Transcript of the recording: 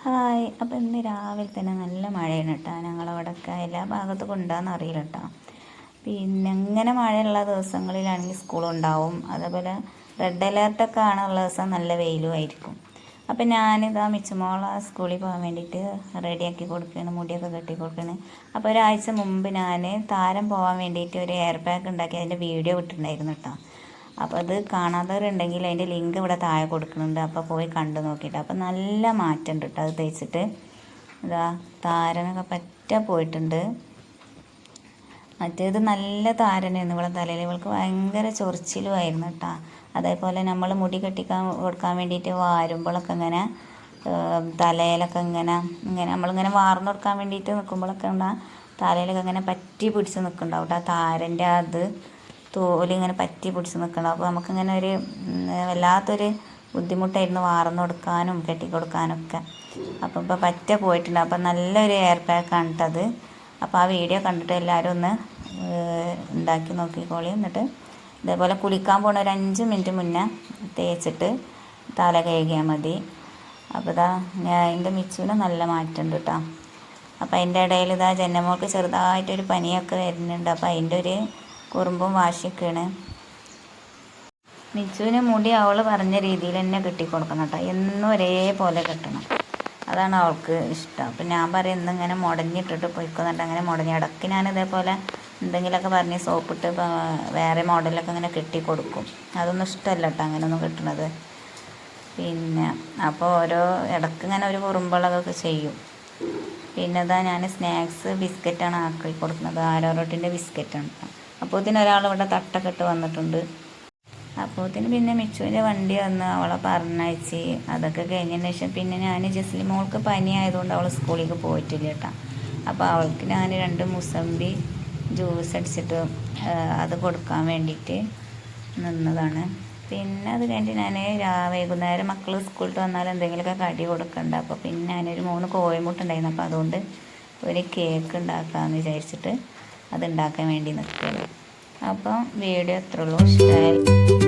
Hi. അപ്പോൾ ഇന്ന് രാവിലെ തന്നെ നല്ല മഴയാണ് കേട്ടോ. ഞങ്ങളവിടെയൊക്കെ എല്ലാ ഭാഗത്തും ഉണ്ടാകുന്ന അറിയില്ല കേട്ടോ. പിന്നെ ഇങ്ങനെ മഴയുള്ള ദിവസങ്ങളിലാണെങ്കിൽ സ്കൂളുണ്ടാവും. അതേപോലെ റെഡ് അലേർട്ടൊക്കെ ആണുള്ള ദിവസം നല്ല വെയിലും ആയിരിക്കും. അപ്പം ഞാനിതാ മിച്ചുമോളെ സ്കൂളിൽ പോകാൻ വേണ്ടിയിട്ട് റെഡിയാക്കി കൊടുക്കുകയാണ്, മുടിയൊക്കെ കെട്ടി കൊടുക്കുകയാണ്. അപ്പോൾ ഒരാഴ്ച മുമ്പ് ഞാൻ താരം പോകാൻ വേണ്ടിയിട്ട് ഒരു എയർ പാക്ക് ഉണ്ടാക്കി അതിൻ്റെ വീഡിയോ വിട്ടിട്ടുണ്ടായിരുന്നു കേട്ടോ. അപ്പോൾ അത് കാണാത്തവരുണ്ടെങ്കിൽ അതിൻ്റെ ലിങ്ക് ഇവിടെ താഴെ കൊടുക്കുന്നുണ്ട്. അപ്പോൾ പോയി കണ്ടു നോക്കിയിട്ട് അപ്പോൾ നല്ല മാറ്റമുണ്ട് കേട്ടോ. അത് തേച്ചിട്ട് ഇതാ താരനൊക്കെ പറ്റ പോയിട്ടുണ്ട്. മറ്റേത് നല്ല താരനായിരുന്നു ഇവിടെ തലയിൽ. ഇവൾക്ക് ഭയങ്കര ചൊറിച്ചിലുമായിരുന്നു കേട്ടോ. അതേപോലെ നമ്മൾ മുടി കൊടുക്കാൻ വേണ്ടിയിട്ട് വാരുമ്പോഴൊക്കെ ഇങ്ങനെ തലയിലൊക്കെ ഇങ്ങനെ നമ്മളിങ്ങനെ വാർന്നു കൊടുക്കാൻ വേണ്ടിയിട്ട് നിൽക്കുമ്പോഴൊക്കെ ഉണ്ടാ തലയിലൊക്കെ ഇങ്ങനെ പറ്റി പിടിച്ച് നിൽക്കുന്നുണ്ടാവും കേട്ടോ. താരൻ്റെ അത് തോലിങ്ങനെ പറ്റി പിടിച്ച് നിൽക്കണം. അപ്പോൾ നമുക്കിങ്ങനെ ഒരു വല്ലാത്തൊരു ബുദ്ധിമുട്ടായിരുന്നു വാർന്നു കൊടുക്കാനും കെട്ടിക്കൊടുക്കാനൊക്കെ. അപ്പോൾ ഇപ്പോൾ പറ്റ പോയിട്ടുണ്ട്. അപ്പോൾ നല്ലൊരു എയർ പാക്കാണ് കേട്ടത്. അപ്പോൾ ആ വീഡിയോ കണ്ടിട്ട് എല്ലാവരും ഒന്ന് ഉണ്ടാക്കി നോക്കിക്കോളി. എന്നിട്ട് ഇതേപോലെ കുളിക്കാൻ പോകണ ഒരു 5 മിനിറ്റ് മുന്നേ തേച്ചിട്ട് തല കഴുകിയാൽ മതി. അപ്പോൾ ഇതാ എൻ്റെ മിച്ചുവിന് നല്ല മാറ്റമുണ്ട് കേട്ടോ. അപ്പോൾ അതിൻ്റെ ഇടയിൽ ഇതാ ജന്നമോൾക്ക് ചെറുതായിട്ടൊരു പനിയൊക്കെ വരുന്നുണ്ട്. അപ്പോൾ അതിൻ്റെ ഒരു കുറുമ്പും വാശിയൊക്കെയാണ്. മിച്ചുവിന് മുടി അവൾ പറഞ്ഞ രീതിയിൽ തന്നെ കെട്ടിക്കൊടുക്കണം കേട്ടോ. എന്നും ഒരേപോലെ കെട്ടണം, അതാണ് അവൾക്ക് ഇഷ്ടം. അപ്പം ഞാൻ പറയും ഇന്നിങ്ങനെ മുടഞ്ഞിട്ടിട്ട് പോയിക്കുന്നുണ്ട്. അങ്ങനെ മുടഞ്ഞ ഇടയ്ക്ക് ഞാൻ ഇതേപോലെ എന്തെങ്കിലുമൊക്കെ പറഞ്ഞ് സോപ്പിട്ട് വേറെ മോഡലൊക്കെ ഇങ്ങനെ കെട്ടി കൊടുക്കും. അതൊന്നും ഇഷ്ടമല്ല കേട്ടോ അങ്ങനെയൊന്നും കെട്ടണത്. പിന്നെ അപ്പോൾ ഓരോ ഇടയ്ക്ക് ഇങ്ങനെ ഒരു കുറുമ്പളൊക്കെ ചെയ്യും. പിന്നെ ഇതാ ഞാൻ സ്നാക്സ് ബിസ്ക്കറ്റാണ് ആക്കി കൊടുക്കുന്നത്. ആരോറോട്ടിൻ്റെ ബിസ്ക്കറ്റാണ്. അപ്പോഴത്തേന് ഒരാൾ ഇവിടെ തട്ടൊക്കെ ഇട്ട് വന്നിട്ടുണ്ട്. അപ്പോഴത്തേന് പിന്നെ മിച്ചുവിൻ്റെ വണ്ടി വന്ന് അവളെ പറഞ്ഞയച്ച് അതൊക്കെ കഴിഞ്ഞതിന് ശേഷം പിന്നെ ഞാൻ ജസ്ലി മോൾക്ക് പനി ആയതുകൊണ്ട് അവൾ സ്കൂളിലേക്ക് പോയിട്ടില്ല കേട്ടോ. അപ്പോൾ അവൾക്ക് ഞാൻ 2 മുസമ്പി ജ്യൂസ് അടിച്ചിട്ട് അത് കൊടുക്കാൻ വേണ്ടിയിട്ട് നിന്നതാണ്. പിന്നെ അത് കഴിഞ്ഞിട്ട് ഞാൻ വൈകുന്നേരം മക്കൾ സ്കൂളിൽ വന്നാൽ എന്തെങ്കിലുമൊക്കെ കടി കൊടുക്കണ്ട. അപ്പോൾ പിന്നെ ഞാനൊരു 3 കോഴിമുട്ട ഉണ്ടായിരുന്നു. അപ്പോൾ അതുകൊണ്ട് ഒരു കേക്ക് ഉണ്ടാക്കാമെന്ന് വിചാരിച്ചിട്ട് അത് ഉണ്ടാക്കാൻ വേണ്ടി നിൽക്കുകയാണ്. അപ്പം വീഡിയോ എത്ര ഉള്ളൂ ഇഷ്ടമായി.